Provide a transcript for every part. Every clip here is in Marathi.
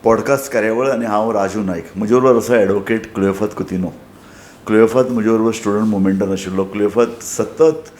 पॉडकास्ट कार्यावळ आनी हांव राजू नायक. म्हजे बरोबर आसा एडवोकेट क्लियोफत कुतिनो. क्लियोफत म्हजे बरोबर स्टुडंट मुवमेंटान आशिल्लो. क्लियोफत सतत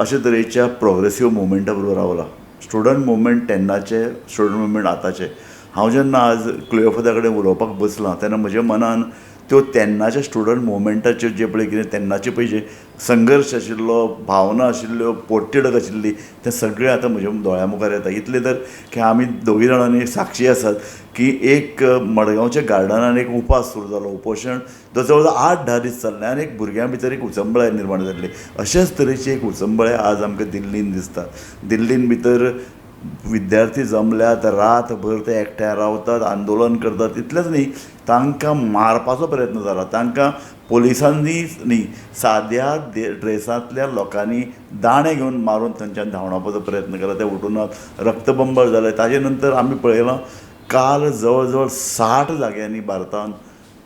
अशे तरेच्या प्रोग्रेसीव मुवमेंटा बरोबर रावला. स्टुडंट मुवमेंट तेन्नाचे, स्टुडंट मुवमेंट आतांचे. हांव जेन्ना आज क्लियोफता कडेन उलोवपाक बसलां तेन्ना म्हज्या मनान त्यो तेन्नाच्या स्टुडंट मुवमेंटाच्यो जे पळय कितें तेन्नाचे पळय जे संघर्श आशिल्लो, भावना आशिल्ल्यो, पोटतिडक आशिल्ली, तें सगळें आतां म्हज्या दोळ्या मुखार येता. इतलें तर की आमी दोगी जाणांनी साक्षी आसात की एक मडगांवच्या गार्डनान एक उपास सुरू जालो, उपोशण जो जवळ जवळ 8-10 दीस चल्लें आनी एक भुरग्यां भितर एक उचंबळाय निर्माण जाल्ली. अशेच तरेची एक उचंबळाय आज आमकां दिल्लीन दिसता. दिल्लीन भितर विद्यार्थी जमल्यात, रातभर ते एकठांय रावतात, आंदोलन करतात. इतलेंच न्ही, तांकां मारपाचो प्रयत्न जाला. तांकां पोलिसांनीच न्ही, साद्या ड्रेसांतल्या लोकांनी दाणे घेवन मारून थंयच्यान धांवडावपाचो प्रयत्न केला. ते उठूनात रक्तबंबाळ जाले. ताजे नंतर आमी पळयलां काल जवळ जवळ 60 जाग्यांनी भारतांत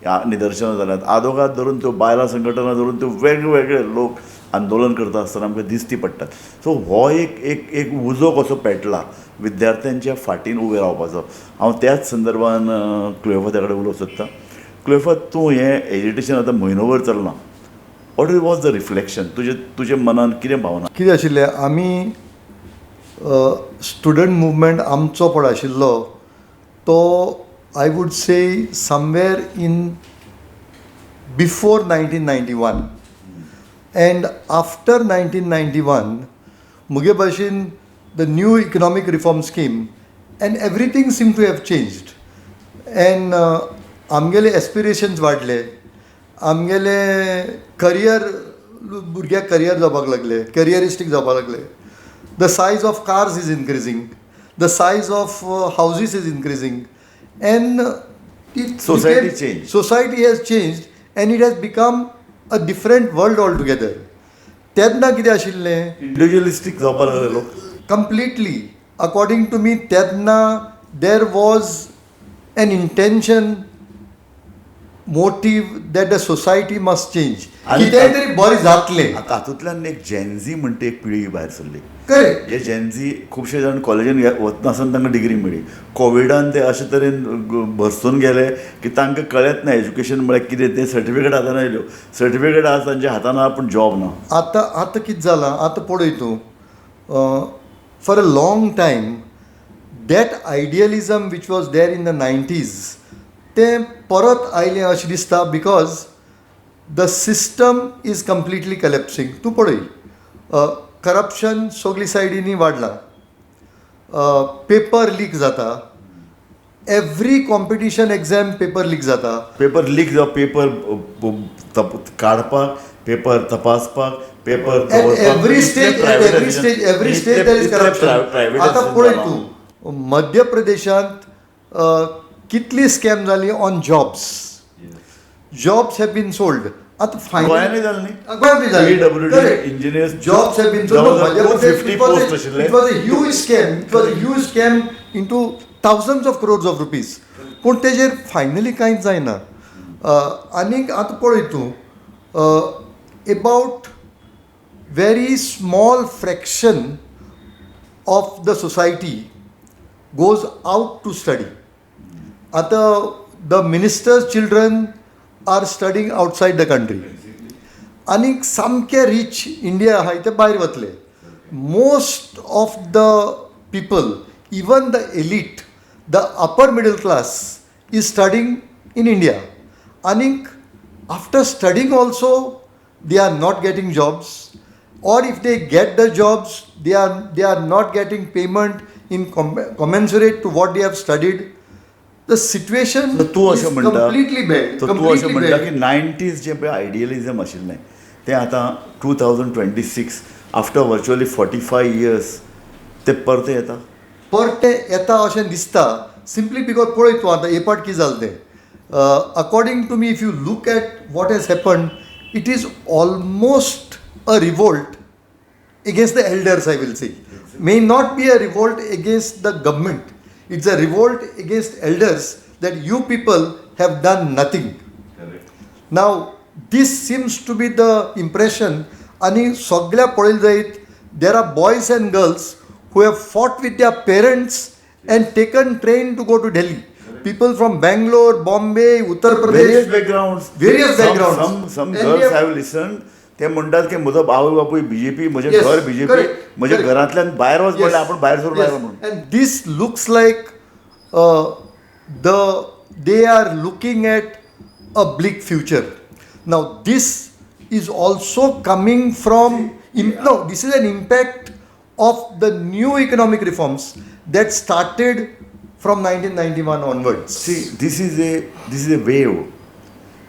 निदर्शनां जाल्यात. आदोगाद धरून त्यो बायलां संघटना धरून त्यो वेगवेगळे लोक आंदोलन करता आसतना आमकां दिश्टी पडटात. सो हो एक एक एक उजो कसो पेटला विद्यार्थ्यांच्या फाटीन उबे रावपाचो. हांव त्याच संदर्भान क्लियोफता कडेन उलोवंक सोदतां. क्लियोफत, तूं हें एजिटेशन आतां म्हयनोभर चल्लां. What was the reflection? तुजे मनान कितें भावना? कितें आशिल्लें, आमी स्टुडंट मुवमेंट आमचो पळय आशिल्लो तो I would say somewhere in before 1991 and after 1991 मुगे भाशेन the new economic reform scheme and everything seem to have changed and आमगेले एस्पिरेशन्स वाडले. आमगेले करियर, भुरग्याक करियर जावपाक लागले, करियरिस्टीक जावपाक लागले. The size of cars is increasing, the size of houses is increasing and society has changed and it has become a different world altogether. तेन्ना कितें आशिल्लें, इंडिविज्युअलिस्टीक जावपाक लागले लोक completely. According to me, तेन्ना there was an intention, motive that the society must change. कितेंय तरी बरें जातलें. तातूंतल्यान एक जेनझी म्हणटा एक पिळगी भायर सरली. करेक्ट. जे जेनझी खुबशे जाण कॉलेजीन वचनासतना तांकां डिग्री मेळ्ळी. कोविडान ते अशे तरेन भरसून गेले की तांकां कळत ना एज्युकेशन म्हळ्यार कितें. ते सर्टिफिकेट हातान आयल्यो, सर्टिफिकेट आज तांच्या हातान आहा पूण जॉब ना. आतां कितें जालां, आतां पळय तूं, for a long time that idealism which was there in the 90s तें परत आयलें अशें दिसता. Because the system is completely collapsing. तूं पळय, करप्शन सगळी सायडींनी वाडलां. पेपर लीक जाता. Every competition exam paper leak जाता. पेपर लीक जावप, पेपर काडपाक, पेपर तपासपाक, paper every stage there is corruption. आतां पळय तूं, मध्य प्रदेशांत कितली स्कॅम जाली on jobs. Jobs have been sold. आतां गोंयांनी जालें न्ही, engineers jobs have been sold. It was a huge scam. It was a huge scam into thousands of crores of rupees. पूण तेजेर फायनली कांयच जायना. आनीक आतां पळय तूं, about very small fraction of the society goes out to study. Ata the minister's children are studying outside the country. Anik samke rich India hai te bhayr vatle. Most of the people, even the elite, the upper middle class is studying in India. Anik after studying also they are not getting jobs. Or if they get the jobs, they are not getting payment in commensurate to what they have studied. The situation is completely bad. तूं अशें म्हणटा की 90s जे पळय आयडियलिजम आशिल्लें तें आतां 2026 आफ्टर वर्च्युअली 45 years तें परतें येता अशें दिसता. सिम्पली बिकॉज पळय तूं आतां हे पाट कितें जालें तें. According to me, if you look at what has happened, it is almost a revolt against the elders, I will say. May not be a revolt against the government. It's a revolt against elders that you people have done nothing. Correct. Now, this seems to be the impression. आणि सगळ्या पळयलें जायत, there are boys and girls who have fought with their parents and taken train to go to Delhi. people from Bangalore, Bombay, Uttar various Pradesh. backgrounds. Various backgrounds. Some And girls we have- have listened. ते म्हणतात की म्हजो आवय बापूय बीजेपी, म्हजें Yes, घर बीजेपी, correct, म्हज्या correct. घरांतल्यान भायर वच म्हणल्यार आपण भायर सरून Yes. भायर म्हणून. And this looks like they are looking at a bleak future. Now this is also coming from this is an impact of the new economic reforms that started from 1991 onwards. See, this is a wave.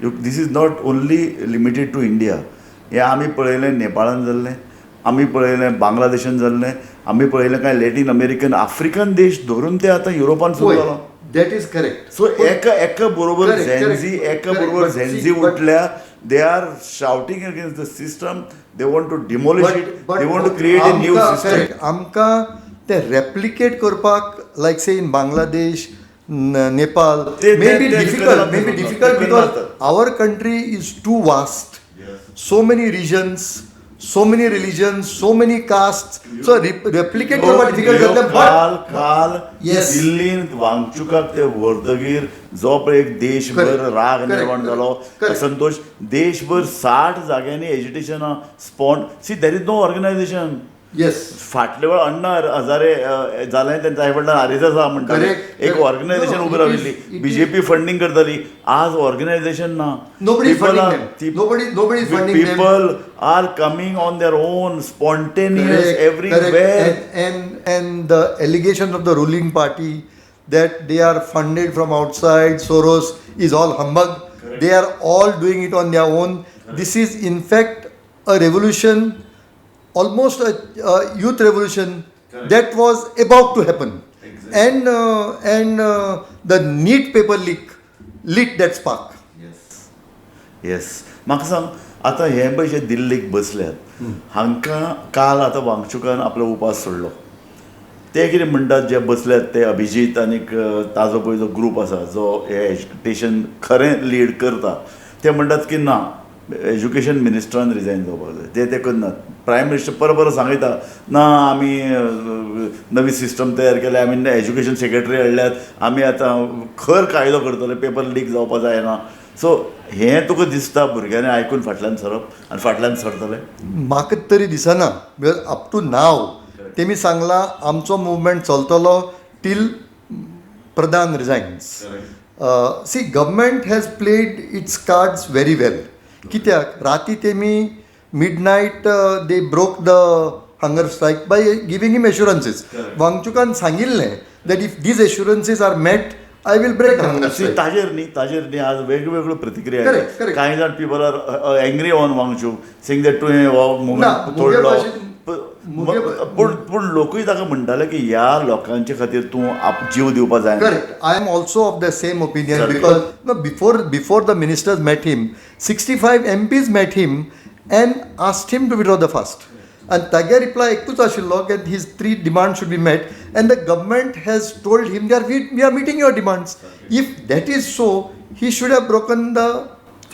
This is not only limited to India. हे आमी पळयलें नेपाळान जाल्लें, आमी पळयलें बांगलादेशान जाल्लें, आमी पळयलें कांय लॅटीन अमेरिकन, आफ्रिकन देश धरून ते आतां युरोपान सुरू जाला. That is correct. सो एका बरोबर Correct, झेन्झी correct, एका correct. बरोबर But झेन्झी see, but- उठल्या. They are shouting against the system. They want to demolish it. They want to create a new system. आमकां ते replicate करपाक, like say in Bangladesh, Nepal, They- may be they- difficult. May be they- difficult they- because they- our country is too vast. So many regions, so many religions, so many castes. So replicate करपाक difficult जाता. But काल Yes. दिल्लीन वांगचुकाक ते व्हरतगीर जो पळय एक देशभर Correct. राग Correct. निर्माण जालो, Correct. संतोष, देशभर 60 जाग्यांनी एज्युटेशनां see there is no organisation. yes. फाटले वेळ अण्णा हजारे जालें तेंच्या आई फाटल्यान आरिज आसा म्हणटाले. Correct. एक Correct. ऑर्गनायझेशन No, उबी it is- राविल्ली, it is- BJP funding करताली. आज ऑर्गनायझेशन ना. Nobody is People funding are- them. Nobody is funding them. People are coming on their own, spontaneous, Correct, everywhere. correct. And the allegation of the ruling party that they are funded from outside, Soros, is all humbug. Correct. They are all doing it on their own. This is in fact a revolution, almost a youth revolution. Correct. That was about to happen. Exactly. And the neat paper leak lit that spark. Yes, म्हाका सांग, आतां हे पळय जे दिल्लीक बसल्यात, हांकां काल आतां वांगचुकान आपलो उपास सोडलो. ते कितें म्हणटात जे बसल्यात ते अभिजीत आनीक ताजो पळय जो ग्रूप आसा जो हे एज्युकेशन खरें लीड करता, ते म्हणटात की ना, एज्युकेशन मिनिस्टरान रिजायन जावपाक जाय. ते करनात. प्रायम मिनिस्टर परत सांगयता, ना आमी नवी सिस्टम तयार केल्या, आमी एज्युकेशन सेक्रेटरी हाडल्यात, आमी आतां खर कायदो करतले, पेपर लीक जावपाक जायना. सो हें तुका दिसता भुरग्यांनी आयकून फाटल्यान सरप आनी फाटल्यान सरतले? म्हाका तरी दिसना. बिकॉज अप टू नाव तेमी सांगलां आमचो मुवमेंट चलतलो till Pradhan resigns. See government has played its cards very well. कित्याक राती तेमी midnight they broke the hunger strike by giving him assurances. वांगचुकान सांगिल्लें that if these assurances are met I will break hunger strike. ताजेर न्ही आज वेगवेगळ्यो प्रतिक्रिया Correct, आहेत. correct. कांय जाण people are angry on Wangchuk, saying that तुवें हो ना, मुवमेंट मुगे तोडलो. भाशेन- मुगे पूण लोकूय ताका म्हणटाले की ह्या लोकांचे खातीर तूं जीव दिवपाक जायना. Correct. I am also of the same opinion Correct. because before the ministers met him, 65 MPs met him and asked him to withdraw the fast. And Tagya reply ekkuch ashillo that his 3 demands should be met, and the government has told him that we are meeting your demands. If that is so, he should have broken the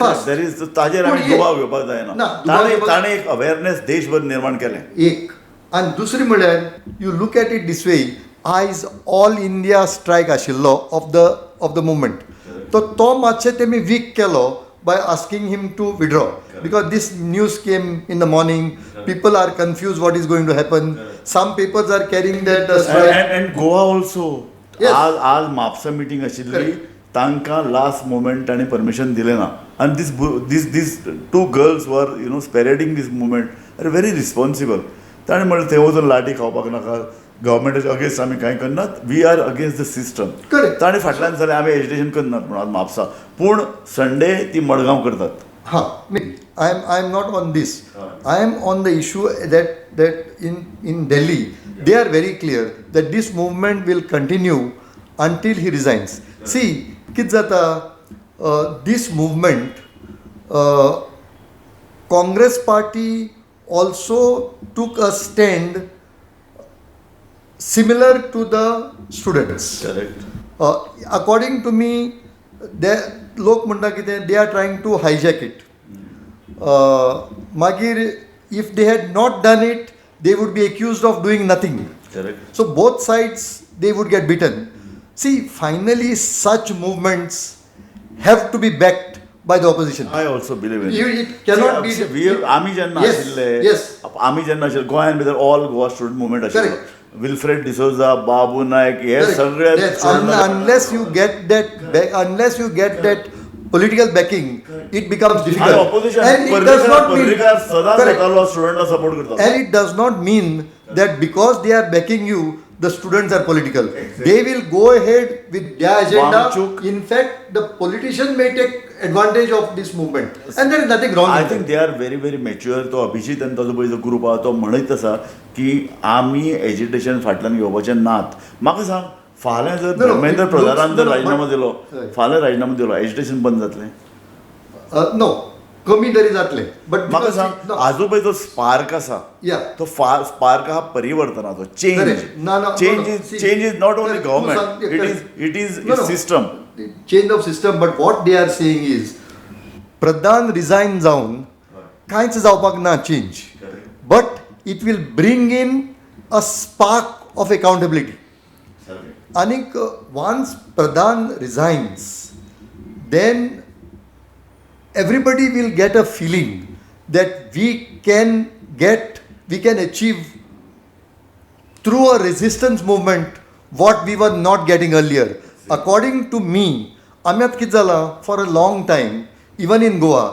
fast. There is ताजेर आमी पूण हे- दुबाव घेवपाक जायना. ना, दुबाव घेवपाक- ताणें एक अवेरनेस देशभर निर्माण केलें. एक आनी दुसरी म्हळ्यार यू लूक एट इट दीस वे, आयज ऑल इंडिया स्ट्रायक आशिल्लो ऑफ द मुवमेंट. तो मातशें तेमी वीक केलो by asking him to withdraw. Because this news came in the morning, people are confused what is going to happen. Some papers are carrying that strike. And Goa also. Yes. आज म्हापसा मिटींग आशिल्ली, तांकां लास्ट मोमेंट ताणें परमिशन दिलें ना. And these 2 girls were spearheading this movement are very responsible. ताणें म्हणलें थंय वचून लाटी खावपाक नाका, गव्हर्मेंटाच्या अगेन्स्ट आमी कांय करनात, we are against the system. Correct. ताणें फाटल्यान जाल्यार आमी एज्युटेशन करनात म्हणून आज म्हापसा, पूण संडे ती मडगांव करतात. I am not on this. I am on the issue that in Delhi they are very clear that this movement will continue until he resigns. See, कित जाता, this movement, Congress party also took a stand similar to the students. Correct. According to me, लोक म्हणटा कितें, they are trying to hijack it. Magir, if they had not done it, they would be accused of doing nothing. Correct. So both sides, they would get beaten. See, finally, such movements have to be backed by the opposition. I also believe It cannot be. आम्ही जेन्ना Yes, आशिल्ले yes. आम्ही जेन्ना आशिल्ले गोंयान भितर ऑल गोवा स्टुडंट मुवमेंट आशिल्लो Correct. विल्फ्रेड डिसोजा बाबू नायक हे Correct. सगळे Yes, student- unless you get that political backing, it becomes आणि difficult. Opposition And it does not mean. Parrikar सदांच Correct. येतालो स्टुडंटला सपोर्ट करता And it does not mean that because they are backing you, the students are political. They will go ahead with their agenda. Wangchuk. In fact, the politician may take advantage of this movement. And there is nothing wrong I with think that. They are very very mature. तो अभिजित आनी ताजो पळय जो ग्रुप आहा तो म्हणत आसा की आमी एज्युटेशन फाटल्यान घेवपाचें नात. म्हाका सांग फाल्यां जर No, no, Dharmendra it प्रधानान looks- जर no, no, राजिनामा but- दिलो Right. फाल्यां राजिनामा दिलो एज्युटेशन बंद जातलें. No, कमी तरी जातले. But म्हाका because- सांग no. आजू पळय तो स्पार्क आसा Yeah. तो स्पार्क हा परिवर्तनाचो change Correct. No, no, change no, no. Is See, change is not only correct. Government No, it is correct. It is No, no. System. Change of system, but what they are saying is Pradhan resign जावन कांयच जावपाक ना change, but it will bring in a spark of accountability. आनीक once Pradhan resigns then everybody will get a feeling that we can achieve through a resistance movement what we were not getting earlier. According to me, आम्यात कितें जालां, for a long time, even in Goa,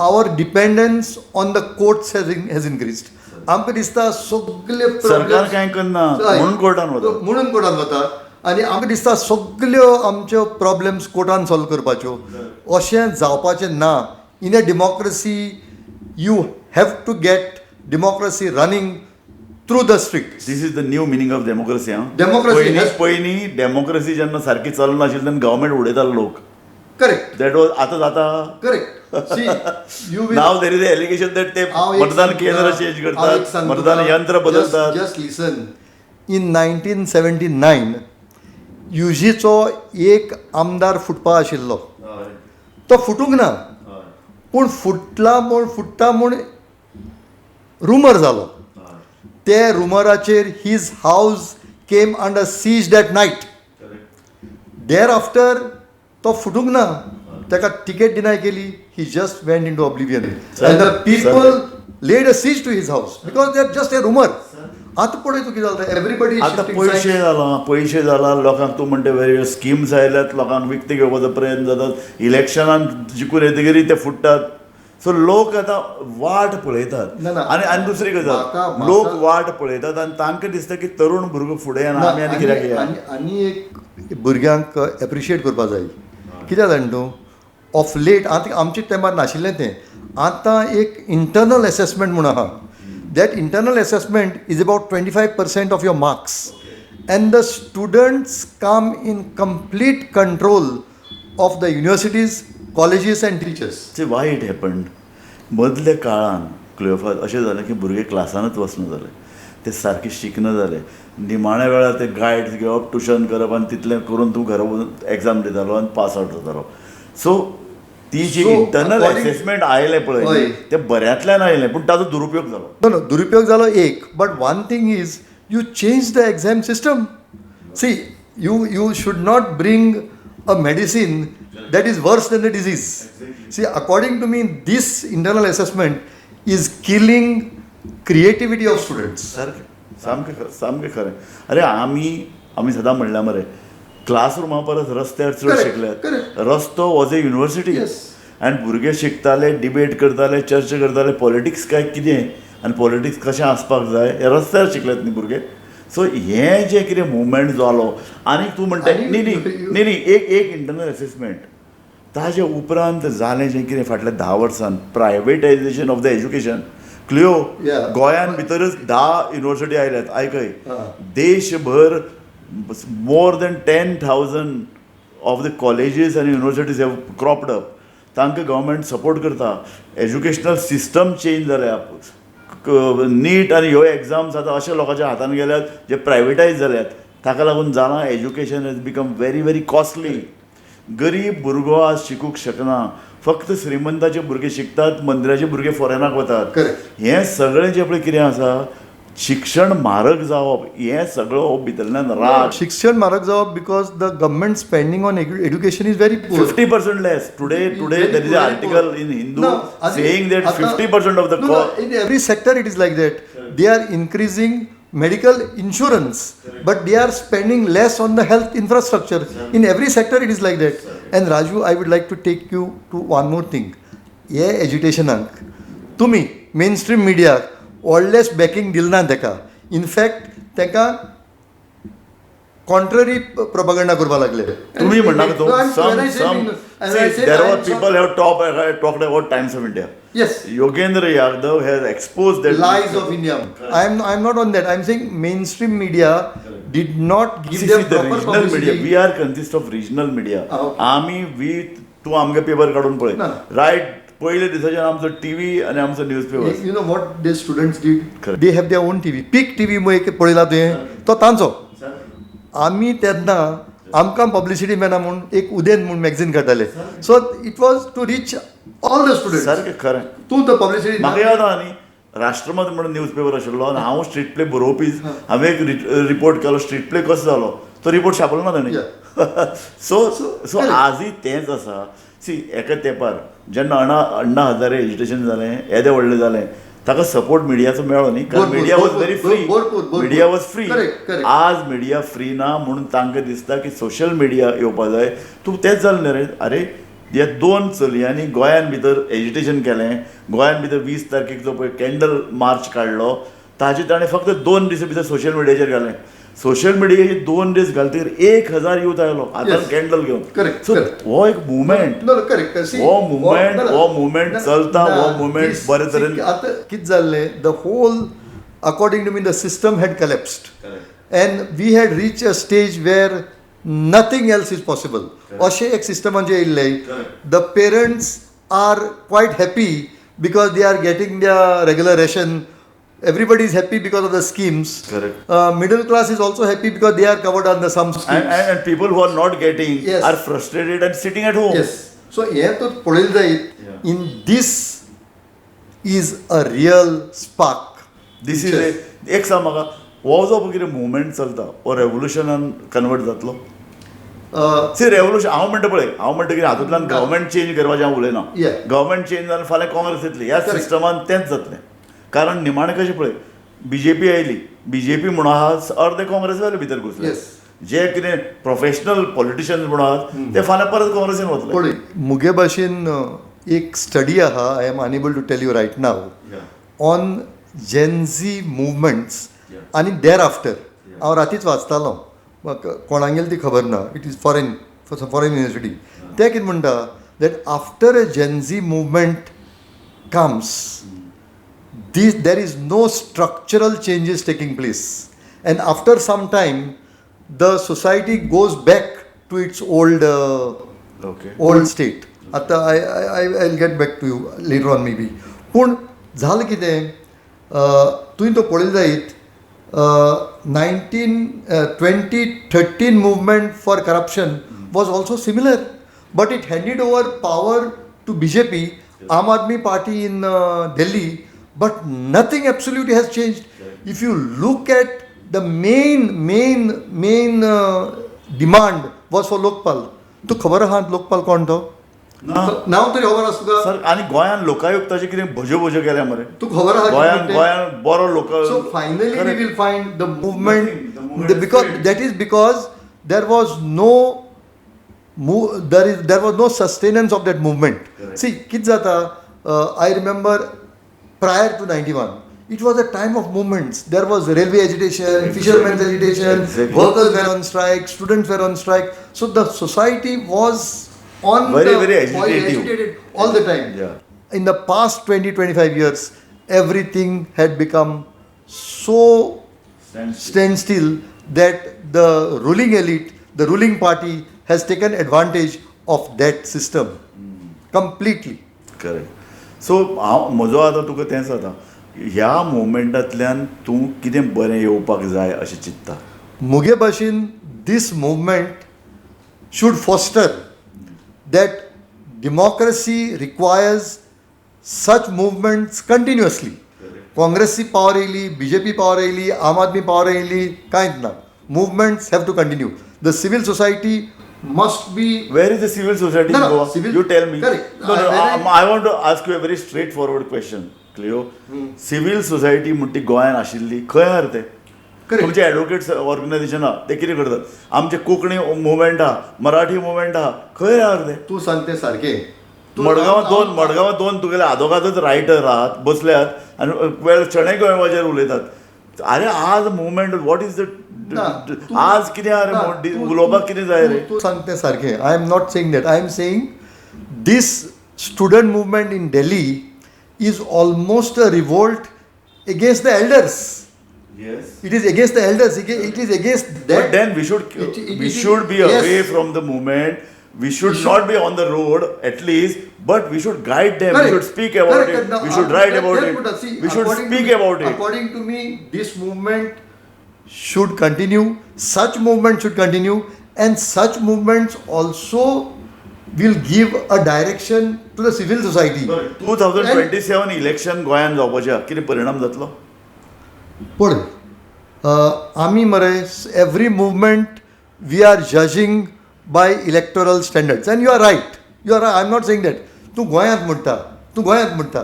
our dependence on the courts has increased. आमकां दिसता सगळे सरकार कांय करना म्हणून कोर्टान वता. म्हणून कोर्टान वता आनी आमकां दिसता सगल्यो आमच्यो प्रॉब्लेम्स कोर्टान सॉल्व करपाच्यो. अशें जावपाचें ना. In a democracy you have to get democracy running through the street. This is the new meaning of democracy. Democracy has- पयलीं डेमोक्रेसी जेन्ना सारकी चलनाशिल्ली तेन्ना गव्हर्मेंट उडयतालो लोक. करेक्ट दॅट वॉज आतां जाता. Correct. See you will now there is allegation that ते मतदान केंद्र चेंज करतात, मतदान यंत्र बदलतात. Just listen. इन 1979 युजीचो एक आमदार फुटपा आशिल्लो. तो फुटूंक ना, पूण फुट्टा म्हूण रुमर जालो. ते रुमराचेर his house came under siege that night. Thereafter तो फुटूंक ना, ताका टिकेट डिनाय केली. He just went into oblivion. And the people laid a siege to his house because they are just a rumour. आतां पळय तूं कितें जाता. एवरीबडी आतां पयशे जाला लोकांक. तूं म्हणटा वेगवेगळ्यो स्किम्स आयल्यात, लोकांक विकते घेवपाचो प्रयत्न जातात. इलेक्शनान जिखून येतकीर ते फुटतात. सो लोक आतां वाट पळयतात. ना, ना. आनी दुसरी गजाल, म्हाका- लोक वाट पळयतात आनी तांकां दिसता की तरूण भुरगो फुडें येना, आमी आनी कित्याक या. आनी एक भुरग्यांक एप्रिशिएट करपा जाय. कित्याक जाणा तूं, ऑफ लेट आतां आमच्या टायमार नाशिल्लें तें. आतां एक इंटरनल एसेसमेंट म्हूण आहा. That internal assessment is about 25% of your marks. And the students come in complete control of the universities, colleges and teachers. See why it happened. मदल्या काळान क्लियोफात अशें जालें की भुरगे क्लासानूच वचना जाले, ते सारके शिकना जाले. निमाण्या वेळार ते गायड्स घेवप, ट्युशन करप आनी तितलें करून तूं घरा वचून एग्जाम दितालो आनी पास आउट जातालो. सो ती जी So, इंटरनल according- एसेसमेंट आयलें पळय हय. ते बऱ्यांतल्यान आयलें, पूण ताजो दुरुपयोग जालो. नो दुरुपयोग जालो एक. But one thing is you change the exam system. See you should not bring a medicine that is worse than the disease. See, according to me, this internal assessment is killing creativity of students. सामकें खरें. अरे आमी सदां म्हणल्या मरे, क्लासरुमा परस रस्त्यार चड Correct, शिकल्यात. correct. रस्तो वॉज ए युनिवर्सिटी. Yes. आनी भुरगे शिकताले, डिबेट करताले, चर्चा करताले, पॉलिटिक्स काय कितें आनी पॉलिटिक्स कशें आसपाक जाय हे रस्त्यार शिकल्यात न्ही भुरगे. सो हें जें कितें मुवमेंट जालो आनी तूं म्हणटा न्ही एक इंटरनल एसेसमेंट ताजे उपरांत जालें जें कितें फाटल्या 10 वर्सान privatisation of the education. Cleo Yeah. गोंयान भितरच 10 युनिवर्सिटी आयल्यात. आयकय, Ah. देशभर more than 10,000 of the colleges आनी युनिवर्सिटीज हॅव क्रॉप्ड अप. तांकां गव्हर्मेंट सपोर्ट करता. एज्युकेशनल सिस्टम चेंज जाल्या. नीट आनी ह्यो एग्जाम्स आतां अशा लोकांच्या हातान गेल्यात जे प्रायवेटायज जाल्यात. ताका लागून जालां education has become very very costly. गरीब भुरगो आज शिकूंक शकना. फक्त श्रीमंताचे भुरगे शिकतात, मंदिराचे भुरगे फॉरेनाक वतात. Correct. हें सगळें जें पळय कितें आसा शिक्षण म्हारग जावप हें सगळं भितरल्यान राग. शिक्षण म्हारग जावप because the government spending on education is very poor. 50% less. Today there is an article in Hindu saying that 50% of the cost. In every sector it is like that. They are increasing medical insurance, but they are spending less on the health infrastructure. In every sector it is like that. And Raju, I would like to take you to one more thing. हे एज्युकेशनाक तुमी मेनस्ट्रीम मिडियाक व्हडलेंच बॅकींग दिलें ना ताका. इनफॅक्ट ताका कॉन्ट्ररी प्रोपागंडा करपाक लागले. तुम्ही म्हणणार there were people have talked about Times of India. Yes. Yogendra Yadav has exposed that lies of India. I am not on that. I am saying mainstream media did not give them the proper regional publicity. media. We are consist of regional media. Okay. तूं आमगे पेपर काडून पळय रायट पयले दिसाच्यान आमचो टीव्ही आनी आमचो news paper. You know what the students did? They have their own TV. Peak TV एक पळयला तुवें तो तांचो. आमी तेन्ना आमकां पब्लिसिटी मेळना म्हूण एक उदेन म्हूण मॅगझीन काडटाले. So it was to reach all the students. सारकें खरें. तूं तो पब्लिसिटी म्हाका याद आहा न्ही राष्ट्रमत म्हणून न्यूज पेपर आशिल्लो आनी हांव स्ट्रीट प्ले बरोवपी. हांवें एक रिपोर्ट केलो स्ट्रीट प्ले कसो जालो तो रिपोर्ट छापलो ना ताणें. सो आजूय तेंच आसा. सी एका तेंपार जेन्ना अण्णा हजारे एज्युकेशन जालें येदें व्हडलें जालें ताका सपोर्ट मिडियाचो मेळ्ळो न्ही कारण media was very free. Media was free. आज मिडिया फ्री ना म्हणून तांकां दिसता की सोशल मिडिया येवपाक जाय. तूं तेंच जालें न्ही रे. अरे ह्या 2 चलयांनी गोंयान भितर एज्युकेशन केलें. गोंयान भितर 20 तारखेक जो पळय कॅन्डल मार्च काडलो ताजे ताणें फक्त 2 दिसां भितर सोशल मिडियाचेर घालें. सोशल मिडियाचेर 2 दीस घालतकीर 1000 यूथ आयलो आतां कॅन्डल घेवन. सो हो एक मुवमेंट हो मुवमेंट चलता. हो मुवमेंट बरे तरेन आतां कितें जाल्लें the whole according to me the system had collapsed and we had reach a stage where nothing else is possible. अशें एक सिस्टमाचें येयल्लें. The parents are quite happy because they are getting the regular ration. Everybody is happy because of the schemes. Correct. Middle class is also happy because they are covered under some schemes. And people who are not getting are frustrated and sitting at home. Yes. So here to पळयलें जायत in this is a real spark. This is एक सांग म्हाका हो जो कितें मुवमेंट चलता हो रेवोल्युशनान कन्वर्ट जातलो. सी रेवोल्युशन हांव म्हणटा पळय हांव म्हणटा कितें हातूंतल्यान गव्हर्मेंट चेंज करपाचें हांव उलयना. गव्हर्मेंट चेंज जावन फाल्यां काँग्रेस येतली. ह्या सिस्टमान तेंच जातलें. कारण निमाणें कशें पळय बीजेपी आयली. बीजेपी म्हणून आहा अर्दे काँग्रेसवाले भितर घुसले. जे कितें प्रोफेशनल पॉलिटिशियन्स म्हणून आहात ते फाल्यां परत काँग्रेसीन वतले. पळय मुगे भाशेन एक स्टडी आहा. I am unable to tell you right now on Gen Z movements आनी देर आफ्टर. हांव रातीच वाचतालो कोणागेली ती खबर ना. It is foreign university. ते कितें म्हणटा that after a Gen Z movement comes there is no structural changes taking place, and after some time the society goes back to its old state. Ata I'll get back to you later on maybe. पूण झालं कितें तुवें तो पळयलें जायत 2013 movement for corruption was also similar, but it handed over power to BJP, Aam Aadmi Party in Delhi. But nothing absolutely has changed. If you look at the main demand was for Lokpal. तू खबर आहा लोकपाल कोण तो? नांव तरी खबर आसा तुका? सर आनी गोंयान लोकायुक्ताचे कितें भज्यो केल्या मरे. तू खबर आहा गोंयान बरो लोक. So finally we will find the movement because there was no sustenance of that movement. See कितें जाता I remember prior to 91, it was a time of movements. There was railway agitation, fishermen's agitation, workers were on strike, students were on strike. So the society was on very agitated all the time. In the past 20-25 years, everything had become so standstill that the ruling elite, the ruling party has taken advantage of that system completely. Correct. So हांव म्हजो आतां तुका तें जाता ह्या मुवमेंटांतल्यान तूं कितें बरें येवपाक जाय अशें चिंतता? मुगे भाशेन this movement should foster that democracy requires such movements continuously. काँग्रेसची पावर येयली, BJP पावर येयली, आम आदमी पावर येयली, कांयच ना. Movements have to continue. The civil society must be. Where is the civil society No, in no, Goa? civil- You tell me. Correct. No, no, When I want to ask you a very straightforward question, Cleo. Civil society म्हणटी गोंयान आशिल्ली खंय आहार ते? Correct. तुमचे ॲडव्होकेट्स ऑर्गनायझेशन आहा ते कितें करतात? आमचे कोंकणी मुवमेंट आहा, मराठी मुवमेंट आहा, खंय आहार ते? तूं सांगते सारकें. मडगांवां दोन तुगेले आदोगादच रायटर आहात बसल्यात आनी वेळ चणय गोंयवाजेर उलयतात. अरे आज मुवमेंट वॉट इज द आज कितें आहा रे उलोवपाक कितें जाय रे? तूं सांगते सारकें. I am not saying that. I am saying this student movement in Delhi is almost a revolt against the elders. Yes. It is against the elders. It is against that. But then we should be yes. away from the movement. We should not be on the road at least, but we should guide them. Correct. We should speak about Correct. it. Now, We should write about it. See, We should speak about it. According to me, this movement should continue. Such movement should continue, and such movements also will give a direction to the civil society. 2027 election गोंयान जावपाचें कितें परिणाम जातलो? पळय, आमी मरे every movement we are judging by electoral standards and you are right. I am not saying that. तूं गोंयांत म्हणटा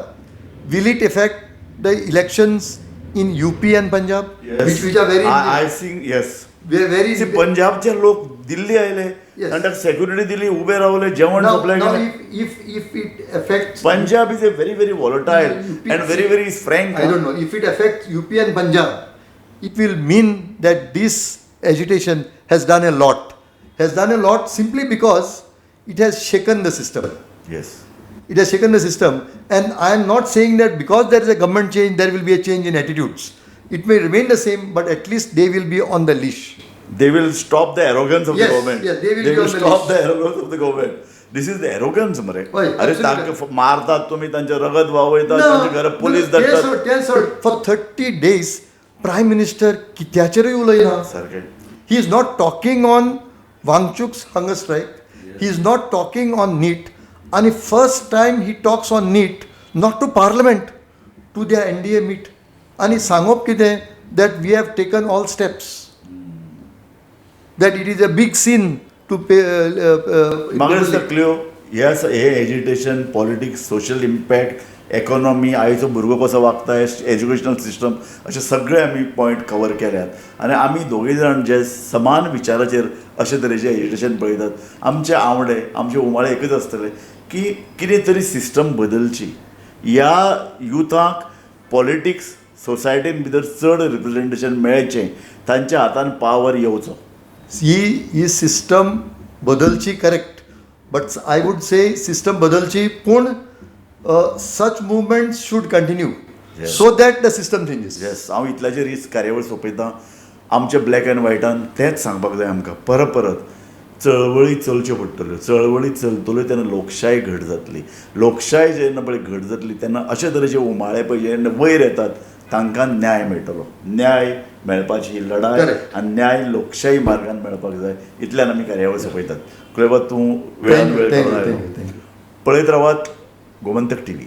will it affect the elections in UP and Punjab? Yes. Which are very I think yes. very See, पंजाबचे लोक दिल्ली आयले तांकां सेक्युरिटी दिली, उबे रावले, जेवण सप्लाय now केलें. if it affects Punjab is a very very volatile and very frank. I don't know if it affects UP and Punjab, it will mean that this agitation has done a lot simply because it has shaken the system. Yes. It has shaken the system, and I am not saying that because there is a government change there will be a change in attitudes. It may remain the same, but at least they will be on the leash. They will stop the arrogance of Yes, the government. yes, they will be on the stop list. the arrogance of the government. This is the arrogance मरे. Hoy, अरे absolutely. तांकां मारतात तुम्ही, तांचे रगत व्हावयतात, तांचे घरा पुलीस धरतात. For 30 days, Prime Minister कित्याचेरूय उलयना. सारकें. He is not talking on Wangchuk's hunger strike. He is not talking on NEET. And the first time he talks on NEET, not to Parliament, to their NDA meet. And he sangop kide that we have taken all steps. That it is a big sin to pay. म्हाका दिसता क्लियो हे एज्युटेशन, पॉलिटिक्स, सोशल इम्पॅक्ट, इकॉनॉमी, आयचो भुरगो कसो वागता, एज्युकेशनल सिस्टम, अशे सगळे आमी पॉयंट कवर केल्यात. आनी आमी दोगूय जाण जे समान विचाराचेर अशे तरेचे एज्युकेशन पळयतात. आमचे आवडे, आमचे उमाळे एकच आसतले की कितें तरी सिस्टम बदलची. ह्या युथाक पॉलिटिक्स सोसायटीन भितर चड रिप्रेझेंटेशन मेळचें, तांच्या हातान पावर येवचो. ही सिस्टम बदलची correct, but I would say system बदलची पूण such movements should continue. Yes. So that the system changes. Yes, हांव इतल्याचेर ही कार्यावळ सोंपयतां. आमचे ब्लॅक एंड व्हायटान तेंच सांगपाक जाय आमकां परत चळवळी चलच्यो पडटल्यो. चळवळी चलतल्यो तेन्ना लोकशाय घट जातली. लोकशाय जेन्ना पळय घट जातली तेन्ना अशे तरेचे उमाळे पळय जेन्ना वयर येतात तांकां न्याय मेळटलो. न्याय मेळपाची ही लढाय Correct. आनी न्याय लोकशाही मार्गान मेळपाक जाय. इतल्यान आमी कार्यावळ सोंपयतात. कुळेबा तूं वेळान वेळ Thank you, काडून thank आयलो. you, thank you. पळयत रावात गोमंतक TV.